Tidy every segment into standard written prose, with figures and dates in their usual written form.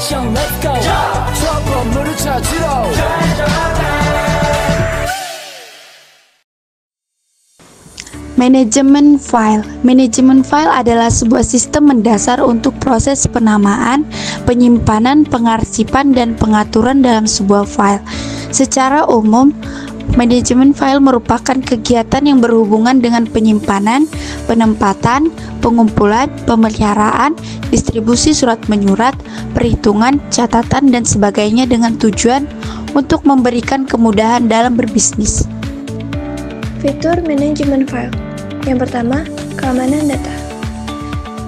action, let's go. trouble 물을 찾으러. Manajemen file. Manajemen file adalah sebuah sistem mendasar untuk proses penamaan, penyimpanan, pengarsipan, dan pengaturan dalam sebuah file. Secara umum, manajemen file merupakan kegiatan yang berhubungan dengan penyimpanan, penempatan, pengumpulan, pemeliharaan, distribusi surat menyurat, perhitungan, catatan, dan sebagainya dengan tujuan untuk memberikan kemudahan dalam berbisnis. Fitur manajemen file. Yang pertama, keamanan data.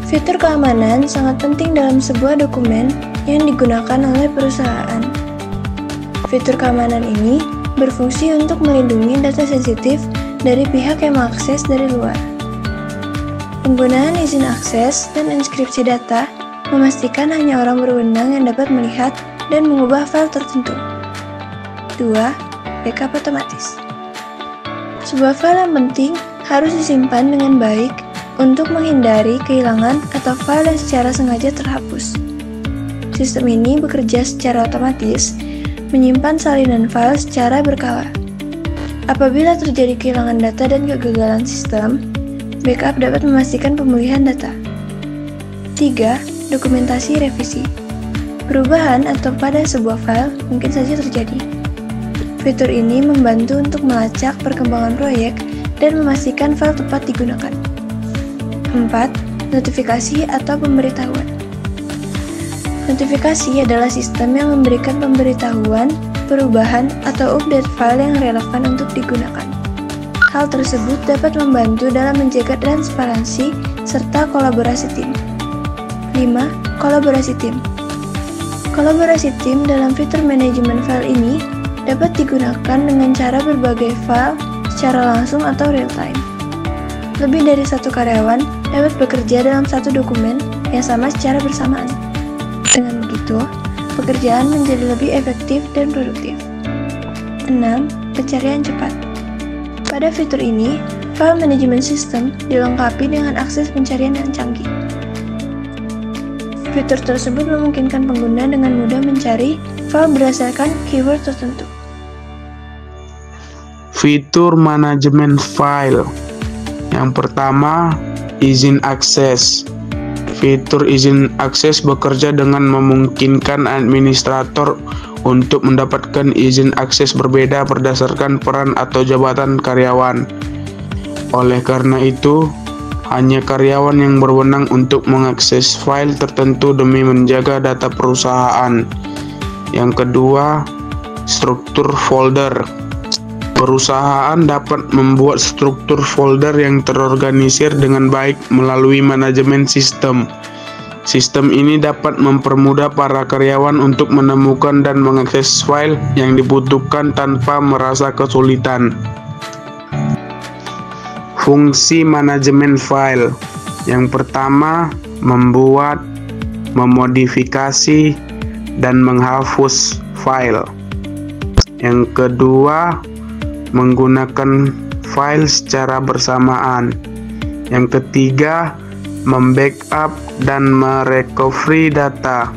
Fitur keamanan sangat penting dalam sebuah dokumen yang digunakan oleh perusahaan. Fitur keamanan ini berfungsi untuk melindungi data sensitif dari pihak yang mengakses dari luar. Penggunaan izin akses dan inskripsi data memastikan hanya orang berwenang yang dapat melihat dan mengubah file tertentu. 2. Backup otomatis. Sebuah file yang penting harus disimpan dengan baik untuk menghindari kehilangan atau file yang secara sengaja terhapus. Sistem ini bekerja secara otomatis, menyimpan salinan file secara berkala. Apabila terjadi kehilangan data dan kegagalan sistem, backup dapat memastikan pemulihan data. 3. Dokumentasi revisi. Perubahan atau pada sebuah file mungkin saja terjadi. Fitur ini membantu untuk melacak perkembangan proyek dan memastikan file tepat digunakan. 4. Notifikasi atau pemberitahuan. Notifikasi adalah sistem yang memberikan pemberitahuan, perubahan, atau update file yang relevan untuk digunakan. Hal tersebut dapat membantu dalam menjaga transparansi serta kolaborasi tim. 5. Kolaborasi tim. Kolaborasi tim dalam fitur manajemen file ini dapat digunakan dengan cara berbagai file secara langsung atau real time. Lebih dari satu karyawan dapat bekerja dalam satu dokumen yang sama secara bersamaan. Dengan begitu, pekerjaan menjadi lebih efektif dan produktif. 6. Pencarian cepat. Pada fitur ini, file management system dilengkapi dengan akses pencarian yang canggih. Fitur tersebut memungkinkan pengguna dengan mudah mencari file berdasarkan keyword tertentu. Fitur manajemen file. Yang pertama, izin akses. Fitur izin akses bekerja dengan memungkinkan administrator untuk mendapatkan izin akses berbeda berdasarkan peran atau jabatan karyawan. Oleh karena itu, hanya karyawan yang berwenang untuk mengakses file tertentu demi menjaga data perusahaan. Yang kedua, struktur folder. Perusahaan dapat membuat struktur folder yang terorganisir dengan baik melalui manajemen sistem. Sistem ini dapat mempermudah para karyawan untuk menemukan dan mengakses file yang dibutuhkan tanpa merasa kesulitan. Fungsi manajemen file. Yang pertama, membuat, memodifikasi, dan menghapus file. Yang kedua, menggunakan file secara bersamaan. Yang ketiga, membackup dan merecovery data.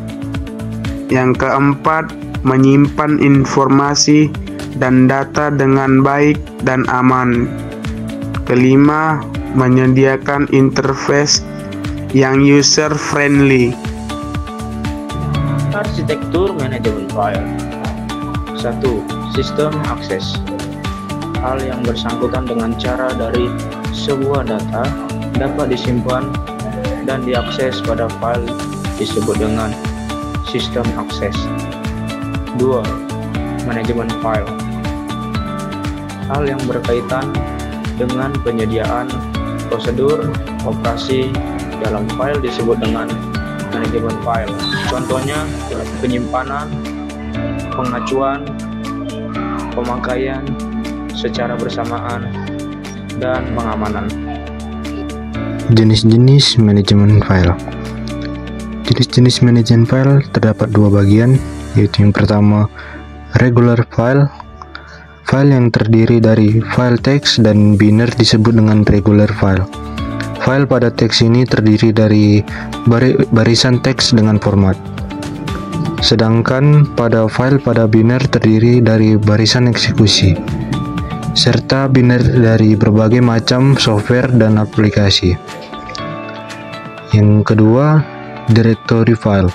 Yang keempat, menyimpan informasi dan data dengan baik dan aman. Kelima, menyediakan interface yang user friendly. Arsitektur manajemen file. 1. Sistem akses. Hal yang bersangkutan dengan cara dari sebuah data dapat disimpan dan diakses pada file disebut dengan sistem akses. 2. Manajemen file. Hal yang berkaitan dengan penyediaan prosedur operasi dalam file disebut dengan manajemen file. Contohnya, penyimpanan, pengacuan, pemakaian secara bersamaan, dan pengamanan. Jenis-jenis manajemen file. Jenis-jenis manajemen file terdapat dua bagian, yaitu yang pertama regular file. File yang terdiri dari file teks dan biner disebut dengan regular file. File pada teks ini terdiri dari barisan teks dengan format. sedangkan pada file pada biner terdiri dari barisan eksekusi, serta biner dari berbagai macam software dan aplikasi. Yang kedua, directory file.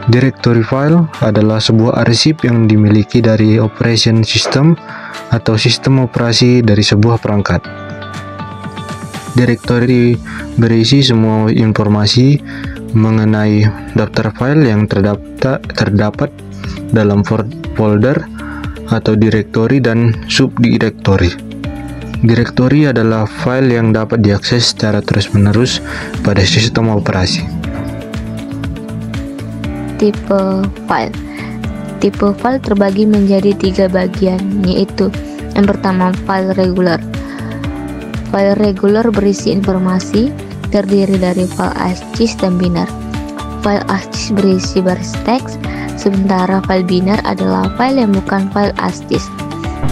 Directory file adalah sebuah arsip yang dimiliki dari operation system atau sistem operasi dari sebuah perangkat. Directory berisi semua informasi mengenai daftar file yang terdapat dalam folder atau direktori dan subdirektori. Direktori adalah file yang dapat diakses secara terus-menerus pada sistem operasi. Tipe file. Tipe file terbagi menjadi 3 bagian, yaitu yang pertama file regular. File regular berisi informasi, terdiri dari file ASCII dan biner. File ASCII berisi baris teks, sementara file biner adalah file yang bukan file ASCII.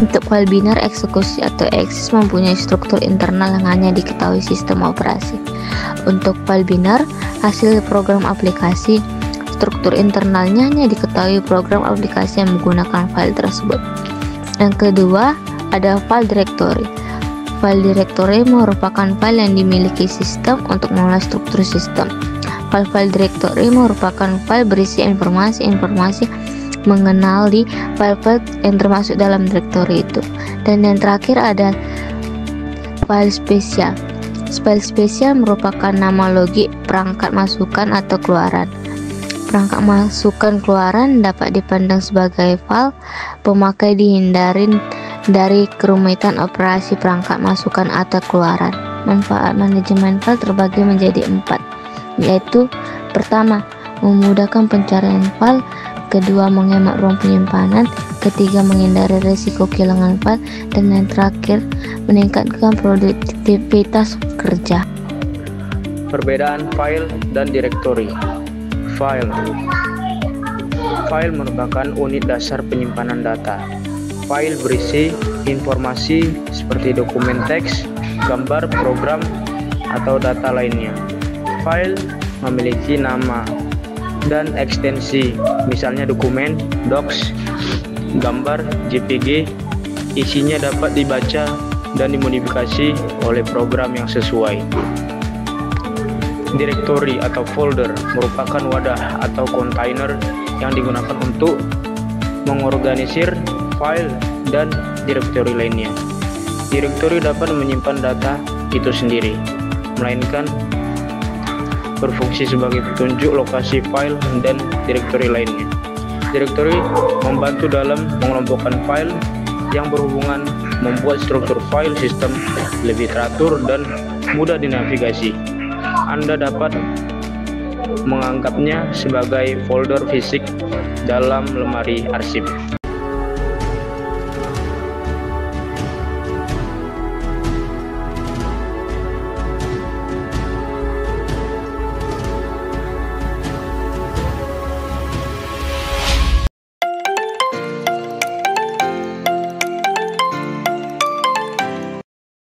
Untuk file biner, eksekusi atau eksis mempunyai struktur internal yang hanya diketahui sistem operasi. Untuk file biner, hasil program aplikasi, struktur internalnya hanya diketahui program aplikasi yang menggunakan file tersebut. Yang kedua, ada file directory. File directory merupakan file yang dimiliki sistem untuk mengelola struktur sistem. File directory merupakan file berisi informasi-informasi mengenali file-file yang termasuk dalam directory itu. Dan yang terakhir ada file spesial. File spesial merupakan nama logi perangkat masukan atau keluaran. Perangkat masukan keluaran dapat dipandang sebagai file pemakai dihindarin dari kerumitan operasi perangkat masukan atau keluaran. Manfaat manajemen file terbagi menjadi 4, yaitu pertama, memudahkan pencarian file, kedua, menghemat ruang penyimpanan, ketiga, menghindari risiko kehilangan file, dan yang terakhir, meningkatkan produktivitas kerja. Perbedaan file dan direktori. File merupakan unit dasar penyimpanan data. File berisi informasi seperti dokumen teks, gambar, program, atau data lainnya. File memiliki nama dan ekstensi, misalnya dokumen, docs, gambar, JPG. Isinya dapat dibaca dan dimodifikasi oleh program yang sesuai. Direktori atau folder merupakan wadah atau kontainer yang digunakan untuk mengorganisir file dan direktori lainnya. Direktori dapat menyimpan data itu sendiri, melainkan berfungsi sebagai petunjuk lokasi file dan direktori lainnya. Direktori membantu dalam mengelompokkan file yang berhubungan, membuat struktur file sistem lebih teratur dan mudah dinavigasi. Anda dapat menganggapnya sebagai folder fisik dalam lemari arsip.